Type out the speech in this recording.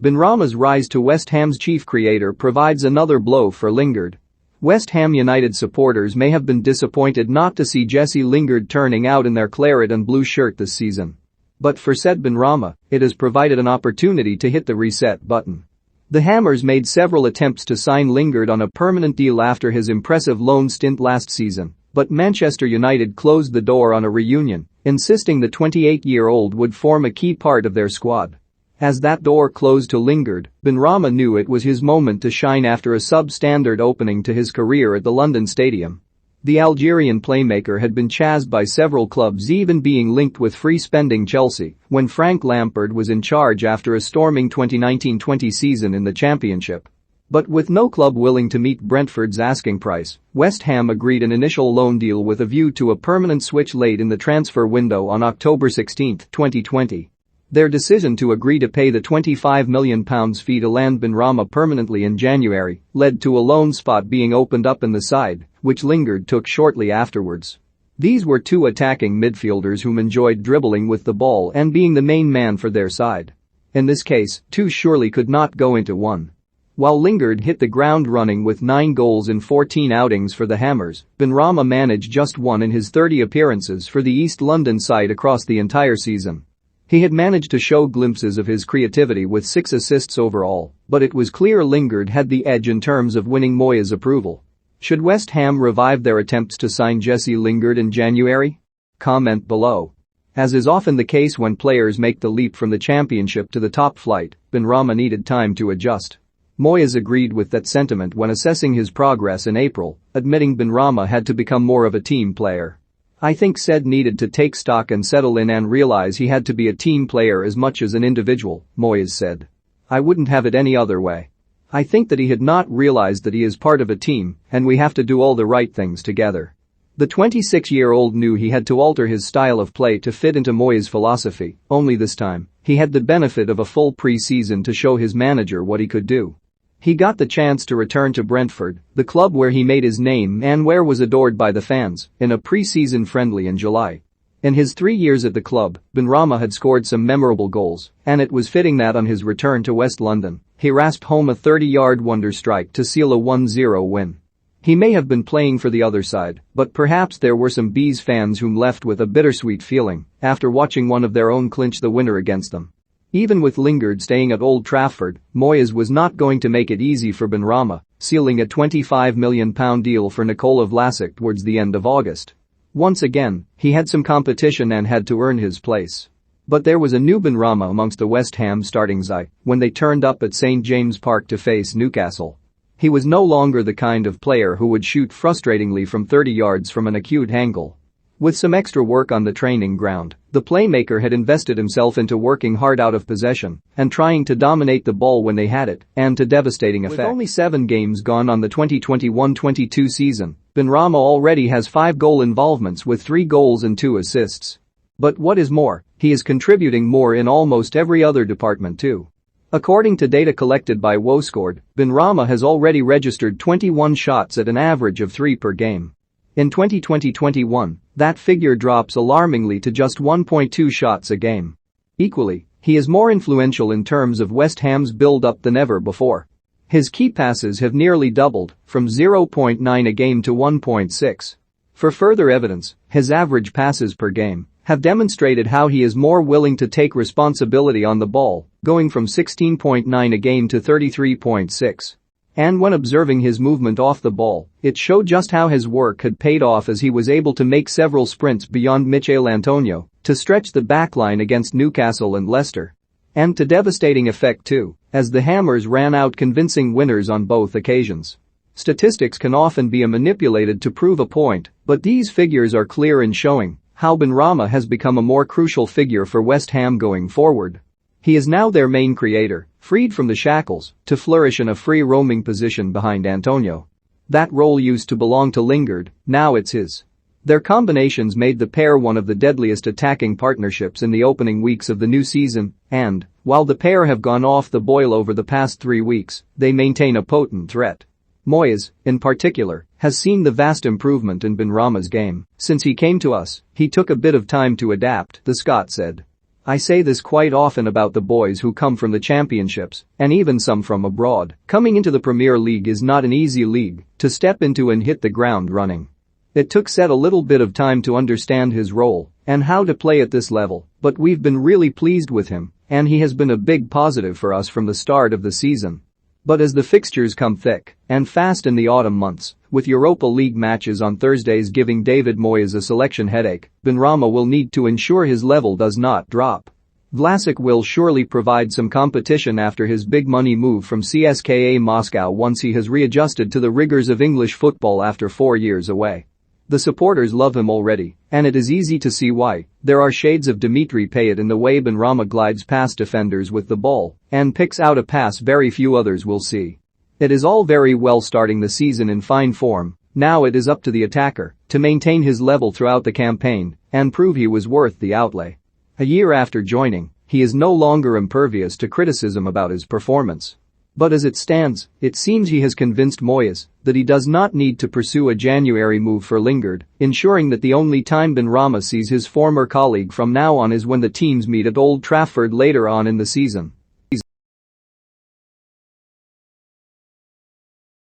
Benrahma's rise to West Ham's chief creator provides another blow for Lingard. West Ham United supporters may have been disappointed not to see Jesse Lingard turning out in their claret and blue shirt this season. But for said Benrahma, it has provided an opportunity to hit the reset button. The Hammers made several attempts to sign Lingard on a permanent deal after his impressive loan stint last season, but Manchester United closed the door on a reunion, insisting the 28-year-old would form a key part of their squad. As that door closed to Lingard, Benrahma knew it was his moment to shine after a substandard opening to his career at the London Stadium. The Algerian playmaker had been chased by several clubs, even being linked with free-spending Chelsea when Frank Lampard was in charge after a storming 2019-20 season in the Championship. But with no club willing to meet Brentford's asking price, West Ham agreed an initial loan deal with a view to a permanent switch late in the transfer window on October 16, 2020. Their decision to agree to pay the £25 million fee to land Benrahma permanently in January led to a loan spot being opened up in the side, which Lingard took shortly afterwards. These were two attacking midfielders whom enjoyed dribbling with the ball and being the main man for their side. In this case, two surely could not go into one. While Lingard hit the ground running with 9 goals in 14 outings for the Hammers, Benrahma managed just one in his 30 appearances for the East London side across the entire season. He had managed to show glimpses of his creativity with 6 assists overall, but it was clear Lingard had the edge in terms of winning Moyes' approval. Should West Ham revive their attempts to sign Jesse Lingard in January? Comment below. As is often the case when players make the leap from the Championship to the top flight, Benrahma needed time to adjust. Moyes agreed with that sentiment when assessing his progress in April, admitting Benrahma had to become more of a team player. "I think said needed to take stock and settle in and realize he had to be a team player as much as an individual," Moyes said. "I wouldn't have it any other way. I think that he had not realized that he is part of a team and we have to do all the right things together." The 26-year-old knew he had to alter his style of play to fit into Moyes' philosophy, only this time, he had the benefit of a full pre-season to show his manager what he could do. He got the chance to return to Brentford, the club where he made his name and where was adored by the fans, in a pre-season friendly in July. In his 3 years at the club, Benrahma had scored some memorable goals, and it was fitting that on his return to West London, he rasped home a 30-yard wonder strike to seal a 1-0 win. He may have been playing for the other side, but perhaps there were some Bees fans whom left with a bittersweet feeling after watching one of their own clinch the winner against them. Even with Lingard staying at Old Trafford, Moyes was not going to make it easy for Benrahma, sealing a £25 million deal for Nikola Vlasic towards the end of August. Once again, he had some competition and had to earn his place. But there was a new Benrahma amongst the West Ham starting side when they turned up at St James Park to face Newcastle. He was no longer the kind of player who would shoot frustratingly from 30 yards from an acute angle. With some extra work on the training ground, the playmaker had invested himself into working hard out of possession and trying to dominate the ball when they had it, and to devastating effect. With only 7 games gone on the 2021-22 season, Benrahma already has 5 goal involvements with 3 goals and 2 assists. But what is more, he is contributing more in almost every other department too. According to data collected by WoScored, Benrahma has already registered 21 shots at an average of 3 per game. In 2020-21, that figure drops alarmingly to just 1.2 shots a game. Equally, he is more influential in terms of West Ham's build-up than ever before. His key passes have nearly doubled, from 0.9 a game to 1.6. For further evidence, his average passes per game have demonstrated how he is more willing to take responsibility on the ball, going from 16.9 a game to 33.6. And when observing his movement off the ball, it showed just how his work had paid off as he was able to make several sprints beyond Michail Antonio to stretch the backline against Newcastle and Leicester. And to devastating effect too, as the Hammers ran out convincing winners on both occasions. Statistics can often be manipulated to prove a point, but these figures are clear in showing how Benrahma has become a more crucial figure for West Ham going forward. He is now their main creator, freed from the shackles to flourish in a free-roaming position behind Antonio. That role used to belong to Lingard, now it's his. Their combinations made the pair one of the deadliest attacking partnerships in the opening weeks of the new season, and, while the pair have gone off the boil over the past 3 weeks, they maintain a potent threat. Moyes, in particular, has seen the vast improvement in Benrahma's game. Since he came to us, he took a bit of time to adapt, the Scot said. I say this quite often about the boys who come from the championships, and even some from abroad. Coming into the Premier League is not an easy league to step into and hit the ground running. It took Seth a little bit of time to understand his role and how to play at this level, but we've been really pleased with him, and he has been a big positive for us from the start of the season. But as the fixtures come thick and fast in the autumn months, with Europa League matches on Thursdays giving David Moyes a selection headache, Benrahma will need to ensure his level does not drop. Vlasic will surely provide some competition after his big money move from CSKA Moscow once he has readjusted to the rigors of English football after 4 years away. The supporters love him already, and it is easy to see why. There are shades of Dimitri Payet in the way Benrahma glides past defenders with the ball and picks out a pass very few others will see. It is all very well starting the season in fine form. Now it is up to the attacker to maintain his level throughout the campaign and prove he was worth the outlay. A year after joining, he is no longer impervious to criticism about his performance. But as it stands, it seems he has convinced Moyes that he does not need to pursue a January move for Lingard, ensuring that the only time Benrahma sees his former colleague from now on is when the teams meet at Old Trafford later on in the season.